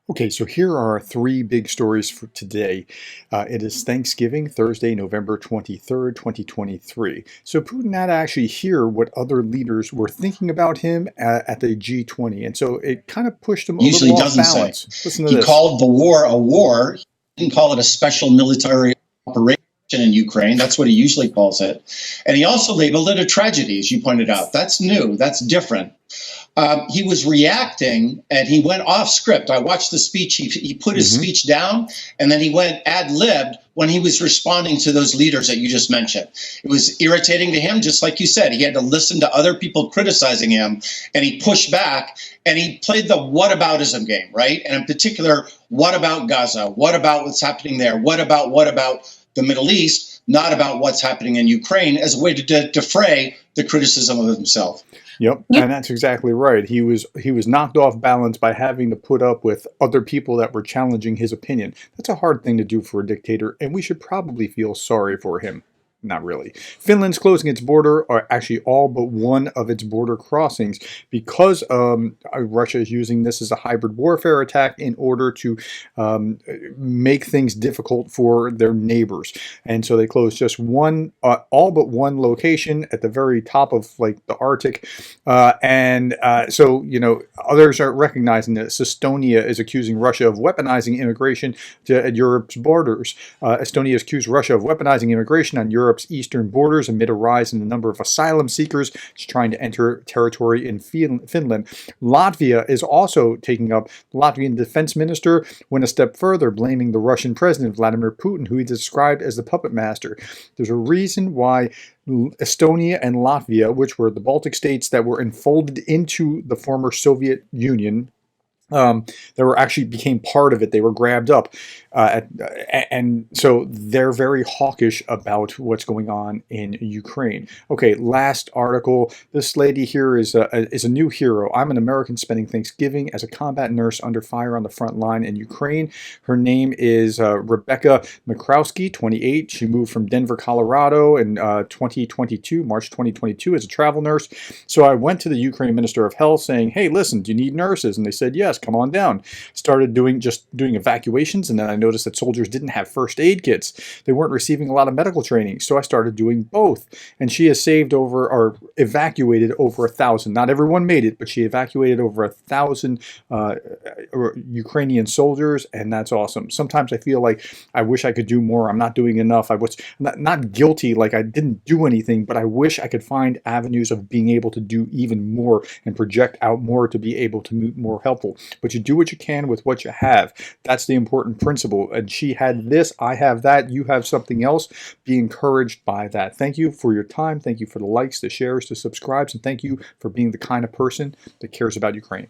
Okay, so here are our three big stories for today. It is Thanksgiving, Thursday, November 23rd, 2023. So Putin had to actually hear what other leaders were thinking about him at the G20. And so it kind of pushed him a little Usually off doesn't say. balance. Listen to He this. called the war a war. He didn't call it a special military operation in Ukraine. That's what he usually calls it. And he also labeled it a tragedy, as you pointed out. That's new. That's different. He was reacting and he went off script. I watched the speech. He put his hmm speech down and then he went ad libbed when he was responding to those leaders that you just mentioned. It was irritating to him, just like you said. He had to listen to other people criticizing him and he pushed back and he played the whataboutism game, right? And in particular, what about Gaza? What about what's happening there? What about the Middle East? Not about what's happening in Ukraine, as a way to defray the criticism of himself. Yep, and that's exactly right. He was knocked off balance by having to put up with other people that were challenging his opinion. That's a hard thing to do for a dictator, and we should probably feel sorry for him. Not really. Finland's closing its border, or actually all but one of its border crossings, because Russia is using this as a hybrid warfare attack in order to um, make things difficult for their neighbors. And so they closed just all but one location at the very top of like the Arctic. So, others are recognizing that Estonia is accusing Russia of weaponizing immigration at Europe's borders. Estonia has accused Russia of weaponizing immigration on Europe's eastern borders amid a rise in the number of asylum seekers trying to enter territory in Finland. Latvia is also taking up. The Latvian defense minister went a step further, blaming the Russian president, Vladimir Putin, who he described as the puppet master. There's a reason why Estonia and Latvia, which were the Baltic states that were enfolded into the former Soviet Union, that were actually became part of it. They were grabbed up, and so they're very hawkish about what's going on in Ukraine. Okay, last article. This lady here is a new hero. I'm an American spending Thanksgiving as a combat nurse under fire on the front line in Ukraine. Her name is Rebecca Mikrowski, 28. She moved from Denver, Colorado in 2022, March 2022, as a travel nurse. So I went to the Ukraine Minister of Health saying, "Hey, listen, do you need nurses?" And they said, "Yes, come on down." Started doing evacuations, and then I noticed that soldiers didn't have first aid kits. They weren't receiving a lot of medical training, so I started doing both. And she has evacuated over 1,000. Not everyone made it, but she evacuated over 1,000 Ukrainian soldiers, and that's awesome. Sometimes I feel like I wish I could do more. I'm not doing enough. I was not guilty, like I didn't do anything, but I wish I could find avenues of being able to do even more and project out more to be able to be more helpful. But you do what you can with what you have. That's the important principle. And she had this, I have that, you have something else. Be encouraged by that. Thank you for your time. Thank you for the likes, the shares, the subscribes, and thank you for being the kind of person that cares about Ukraine.